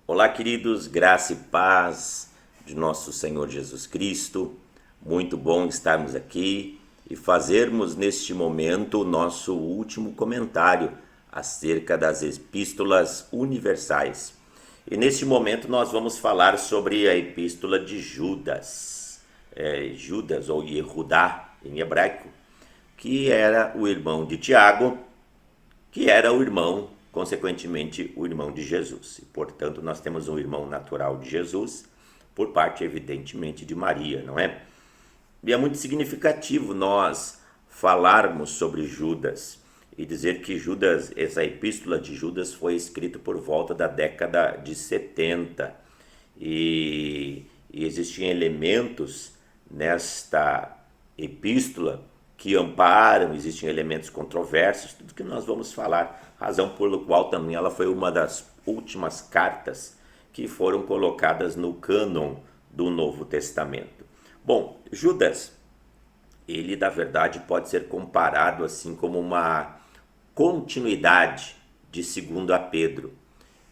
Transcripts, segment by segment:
Olá, queridos, graça e paz de nosso Senhor Jesus Cristo. Muito bom estarmos aqui e fazermos neste momento o nosso último comentário acerca das epístolas universais. E neste momento nós vamos falar sobre a epístola de Judas, Judas ou Yehudá em hebraico, que era o irmão de Tiago, que era o irmão, consequentemente, o irmão de Jesus. E, portanto, nós temos um irmão natural de Jesus, por parte, evidentemente, de Maria, não é? E é muito significativo nós falarmos sobre Judas e dizer que Judas, essa epístola de Judas foi escrita por volta da década de 70 e existiam elementos nesta epístola que amparam, existem elementos controversos, tudo que nós vamos falar, razão pela qual também ela foi uma das últimas cartas que foram colocadas no cânon do Novo Testamento. Bom, Judas, ele na verdade pode ser comparado assim como uma continuidade de 2 Pedro,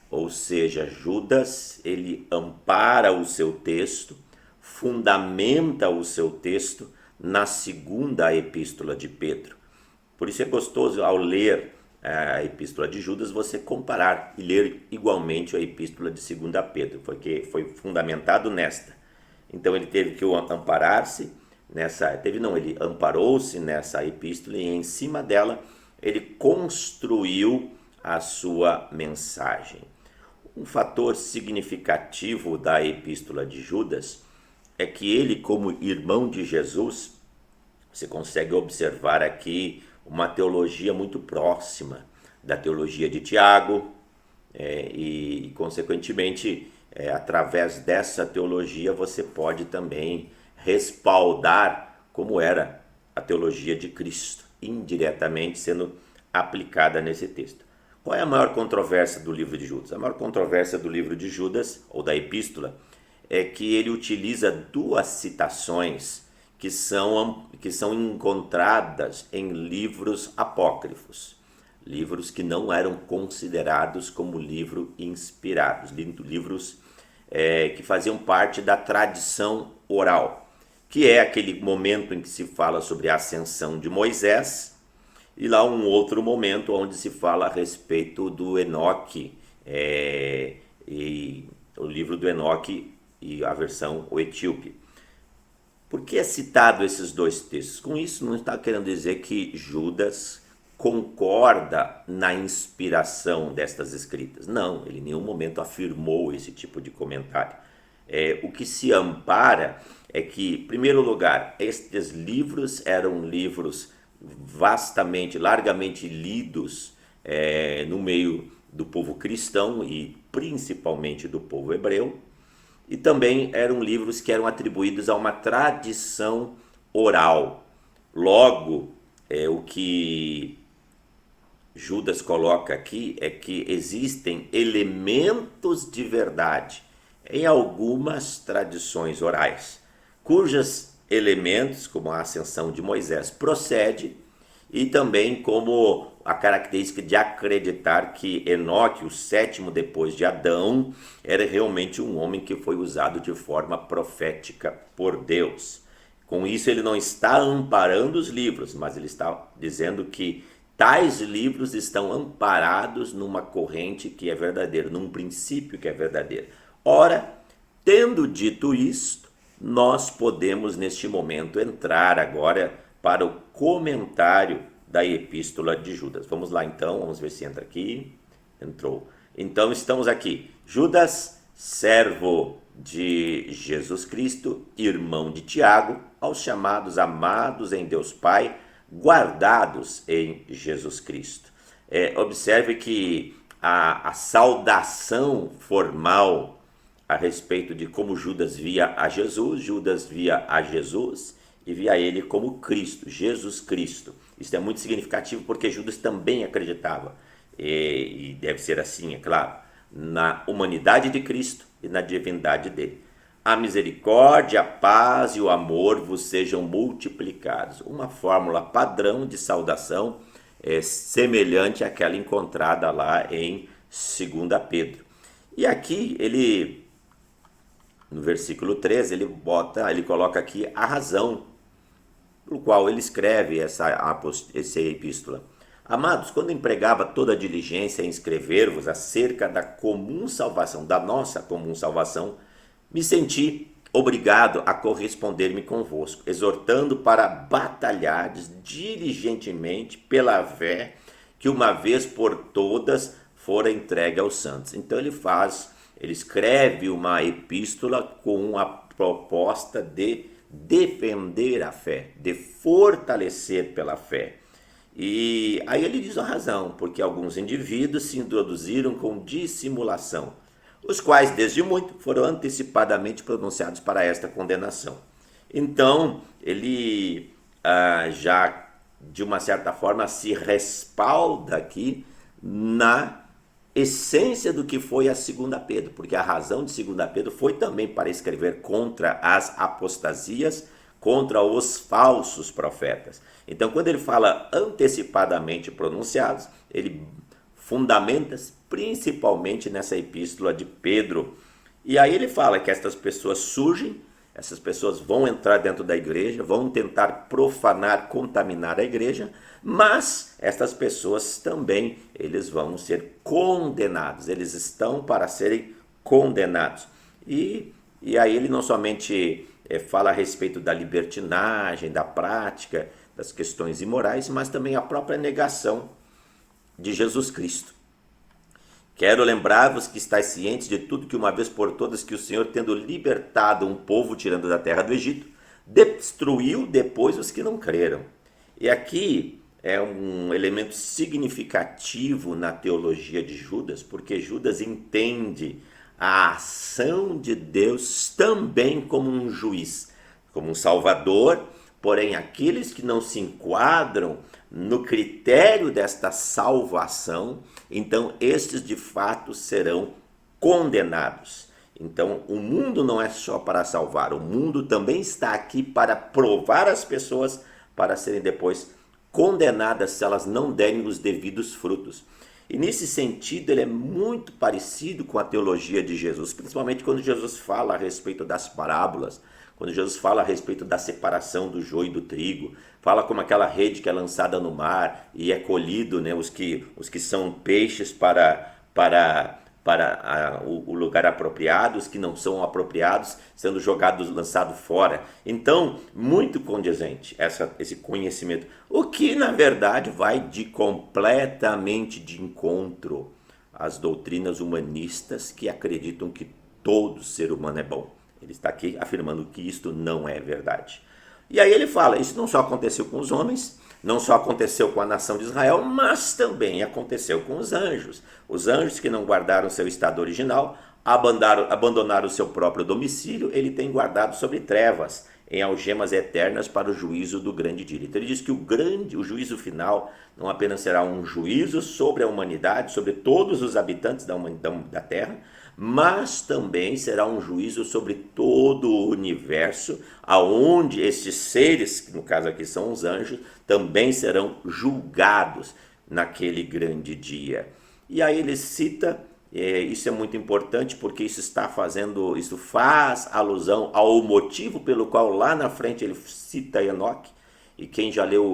ou seja, Judas, ele ampara o seu texto, fundamenta o seu texto na segunda epístola de Pedro. Por isso é gostoso ao ler a epístola de Judas você comparar e ler igualmente a epístola de 2 Pedro, porque foi fundamentado nesta. Então ele teve que amparar-se nessa, ele amparou-se nessa epístola e em cima dela ele construiu a sua mensagem. Um fator significativo da epístola de Judas é que ele, como irmão de Jesus, você consegue observar aqui uma teologia muito próxima da teologia de Tiago e consequentemente, através dessa teologia você pode também respaldar como era a teologia de Cristo, indiretamente sendo aplicada nesse texto. Qual é a maior controvérsia do livro de Judas? A maior controvérsia do livro de Judas, ou da epístola, é que ele utiliza duas citações que são encontradas em livros apócrifos, livros que não eram considerados como livros inspirados, livros que faziam parte da tradição oral, que é aquele momento em que se fala sobre a ascensão de Moisés, e lá um outro momento onde se fala a respeito do Enoque, e o livro do Enoque e a versão o etíope. Por que é citado esses dois textos? Com isso não está querendo dizer que Judas concorda na inspiração destas escritas. Não, ele em nenhum momento afirmou esse tipo de comentário. O que se ampara é que, em primeiro lugar, estes livros eram livros vastamente, largamente lidos no meio do povo cristão e principalmente do povo hebreu, e também eram livros que eram atribuídos a uma tradição oral. Logo, o que Judas coloca aqui é que existem elementos de verdade em algumas tradições orais, cujos elementos, como a ascensão de Moisés, procede, e também como a característica de acreditar que Enoque, o sétimo depois de Adão, era realmente um homem que foi usado de forma profética por Deus. Com isso ele não está amparando os livros, mas ele está dizendo que tais livros estão amparados numa corrente que é verdadeira, num princípio que é verdadeiro. Ora, tendo dito isto, nós podemos neste momento entrar agora para o comentário da epístola de Judas. Vamos lá então, vamos ver se entra aqui. Entrou. Então estamos aqui. Judas, servo de Jesus Cristo, irmão de Tiago, aos chamados amados em Deus Pai, guardados em Jesus Cristo. Observe que a saudação formal a respeito de como Judas via a Jesus e via ele como Cristo, Jesus Cristo. Isso é muito significativo porque Judas também acreditava, e deve ser assim, é claro, na humanidade de Cristo e na divindade dele. A misericórdia, a paz e o amor vos sejam multiplicados. Uma fórmula padrão de saudação semelhante àquela encontrada lá em 2 Pedro. E aqui ele, no versículo 13, ele coloca aqui a razão pelo qual ele escreve essa epístola. Amados, quando empregava toda a diligência em escrever-vos acerca da comum salvação, da nossa comum salvação, me senti obrigado a corresponder-me convosco, exortando para batalhardes diligentemente pela fé que uma vez por todas fora entregue aos santos. Então ele escreve uma epístola com a proposta de defender a fé, de fortalecer pela fé. E aí ele diz a razão, porque alguns indivíduos se introduziram com dissimulação, os quais desde muito foram antecipadamente pronunciados para esta condenação. Então ele já de uma certa forma se respalda aqui na essência do que foi a 2 Pedro, porque a razão de 2 Pedro foi também para escrever contra as apostasias, contra os falsos profetas. Então, quando ele fala antecipadamente pronunciados, ele fundamenta principalmente nessa epístola de Pedro. E aí ele fala que estas pessoas surgem, essas pessoas vão entrar dentro da igreja, vão tentar profanar, contaminar a igreja, mas estas pessoas também, eles vão ser condenados, eles estão para serem condenados. E aí ele não somente fala a respeito da libertinagem, da prática, das questões imorais, mas também a própria negação de Jesus Cristo. Quero lembrar-vos que estáis cientes de tudo que uma vez por todas que o Senhor, tendo libertado um povo tirando da terra do Egito, destruiu depois os que não creram. E aqui é um elemento significativo na teologia de Judas, porque Judas entende a ação de Deus também como um juiz, como um salvador, porém aqueles que não se enquadram no critério desta salvação, então estes de fato serão condenados. Então o mundo não é só para salvar, o mundo também está aqui para provar as pessoas para serem depois condenadas se elas não derem os devidos frutos. E nesse sentido ele é muito parecido com a teologia de Jesus, principalmente quando Jesus fala a respeito das parábolas, quando Jesus fala a respeito da separação do joio e do trigo, fala como aquela rede que é lançada no mar e é colhido, né, os que são peixes para o lugar apropriado, os que não são apropriados sendo jogados, lançados fora. Então, muito condizente esse conhecimento, o que na verdade vai completamente de encontro às doutrinas humanistas que acreditam que todo ser humano é bom. Ele está aqui afirmando que isto não é verdade. E aí ele fala, isso não só aconteceu com os homens, não só aconteceu com a nação de Israel, mas também aconteceu com os anjos. Os anjos que não guardaram seu estado original, abandonaram o seu próprio domicílio, ele tem guardado sobre trevas, em algemas eternas para o juízo do grande dia. Então ele diz que o juízo final não apenas será um juízo sobre a humanidade, sobre todos os habitantes da terra, mas também será um juízo sobre todo o universo, aonde estes seres, que no caso aqui são os anjos, também serão julgados naquele grande dia. E aí ele cita, isso é muito importante porque isso faz alusão ao motivo pelo qual lá na frente ele cita Enoque, e quem já leu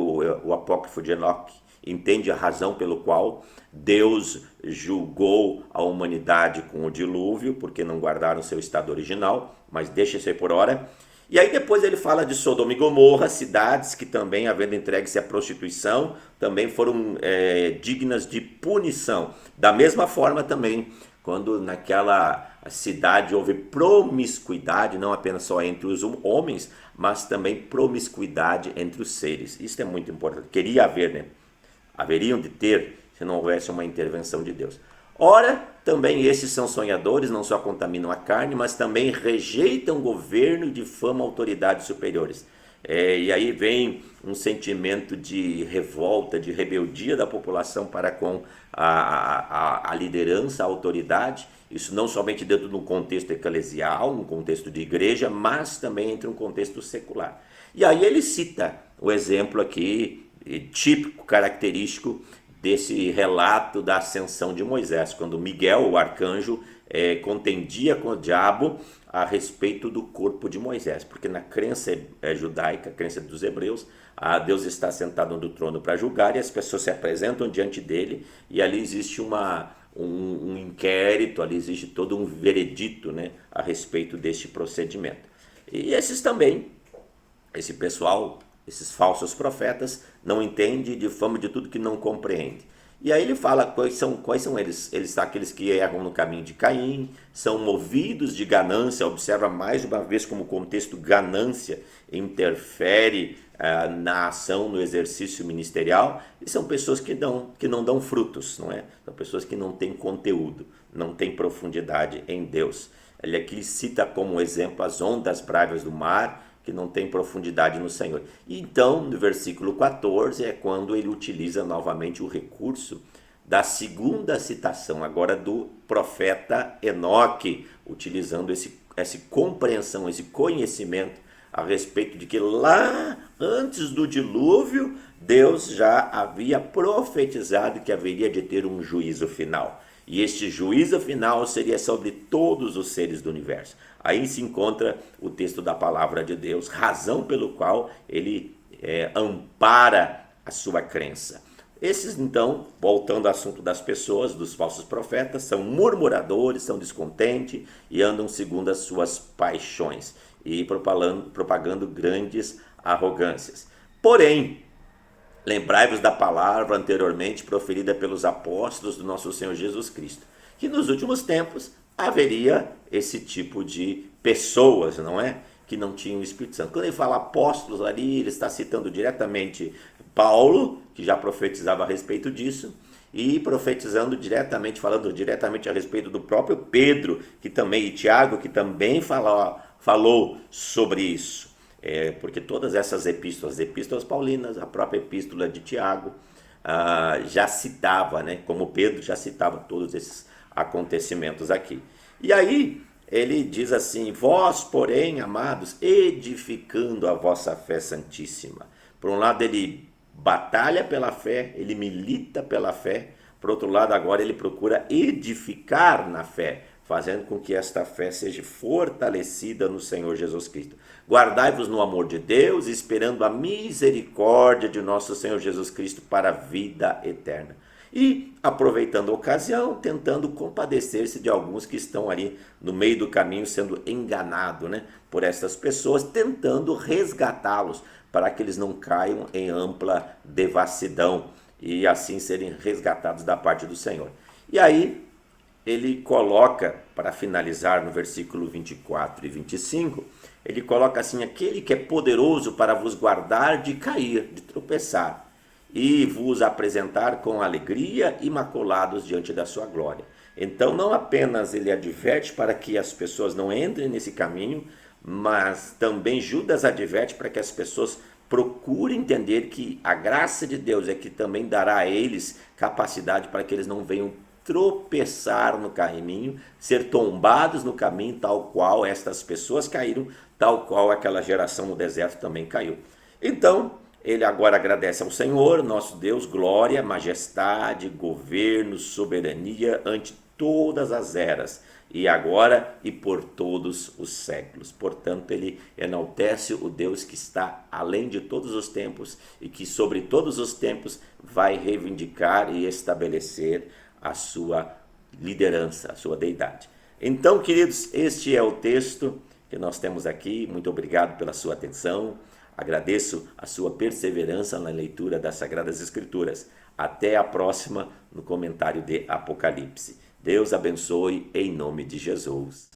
o apócrifo de Enoque entende a razão pelo qual Deus julgou a humanidade com o dilúvio, porque não guardaram seu estado original, mas deixa isso aí por hora. E aí depois ele fala de Sodoma e Gomorra, cidades que também, havendo entregue-se à prostituição, também foram dignas de punição. Da mesma forma também, quando naquela cidade houve promiscuidade, não apenas só entre os homens, mas também promiscuidade entre os seres. Isso é muito importante. Queria haver, né? Haveriam de ter, se não houvesse uma intervenção de Deus. Ora, também esses são sonhadores, não só contaminam a carne, mas também rejeitam o governo e difamam autoridades superiores. E aí vem um sentimento de revolta, de rebeldia da população para com a liderança, a autoridade. Isso não somente dentro de um contexto eclesial, um contexto de igreja, mas também entre um contexto secular. E aí ele cita o exemplo aqui, típico, característico desse relato da ascensão de Moisés, quando Miguel, o arcanjo, contendia com o diabo a respeito do corpo de Moisés, porque na crença judaica, a crença dos hebreus, Deus está sentado no trono para julgar e as pessoas se apresentam diante dele e ali existe um inquérito, ali existe todo um veredito, né, a respeito deste procedimento. E esses também, esse pessoal, esses falsos profetas, não entende, difama de tudo que não compreende. E aí ele fala quais são eles. Eles são aqueles que erram no caminho de Caim, são movidos de ganância. Observa mais uma vez como o contexto ganância interfere na ação, no exercício ministerial. E são pessoas que não dão frutos, não é? São pessoas que não têm conteúdo, não têm profundidade em Deus. Ele aqui cita como exemplo as ondas bravas do mar, que não tem profundidade no Senhor. E então, no versículo 14, é quando ele utiliza novamente o recurso da segunda citação, agora do profeta Enoque, utilizando essa compreensão, esse conhecimento a respeito de que lá antes do dilúvio, Deus já havia profetizado que haveria de ter um juízo final. E este juízo final seria sobre todos os seres do universo. Aí se encontra o texto da palavra de Deus, razão pelo qual ele ampara a sua crença. Esses, então, voltando ao assunto das pessoas, dos falsos profetas, são murmuradores, são descontentes e andam segundo as suas paixões e propagando grandes arrogâncias. Porém, lembrai-vos da palavra anteriormente proferida pelos apóstolos do nosso Senhor Jesus Cristo, que nos últimos tempos haveria esse tipo de pessoas, não é? Que não tinham o Espírito Santo. Quando ele fala apóstolos ali, ele está citando diretamente Paulo, que já profetizava a respeito disso, e profetizando diretamente, falando diretamente a respeito do próprio Pedro, que também, e Tiago, que também falou sobre isso. Porque todas essas epístolas paulinas, a própria epístola de Tiago, já citava, né, como Pedro já citava todos esses acontecimentos aqui. E aí ele diz assim: vós, porém, amados, edificando a vossa fé santíssima. Por um lado ele batalha pela fé, ele milita pela fé. Por outro lado, agora ele procura edificar na fé, fazendo com que esta fé seja fortalecida no Senhor Jesus Cristo. Guardai-vos no amor de Deus, esperando a misericórdia de nosso Senhor Jesus Cristo para a vida eterna. E, aproveitando a ocasião, tentando compadecer-se de alguns que estão ali no meio do caminho sendo enganados, né, por essas pessoas, tentando resgatá-los para que eles não caiam em ampla devassidão e assim serem resgatados da parte do Senhor. E aí ele coloca, para finalizar no versículo 24 e 25, ele coloca assim: aquele que é poderoso para vos guardar de cair, de tropeçar, e vos apresentar com alegria imaculados diante da sua glória. Então não apenas ele adverte para que as pessoas não entrem nesse caminho, mas também Judas adverte para que as pessoas procurem entender que a graça de Deus é que também dará a eles capacidade para que eles não venham tropeçar no caminho, ser tombados no caminho, tal qual estas pessoas caíram, tal qual aquela geração no deserto também caiu. Então, ele agora agradece ao Senhor, nosso Deus, glória, majestade, governo, soberania ante todas as eras, e agora e por todos os séculos. Portanto, ele enaltece o Deus que está além de todos os tempos e que sobre todos os tempos vai reivindicar e estabelecer a sua liderança, a sua deidade. Então, queridos, este é o texto que nós temos aqui. Muito obrigado pela sua atenção. Agradeço a sua perseverança na leitura das Sagradas Escrituras. Até a próxima no comentário de Apocalipse. Deus abençoe em nome de Jesus.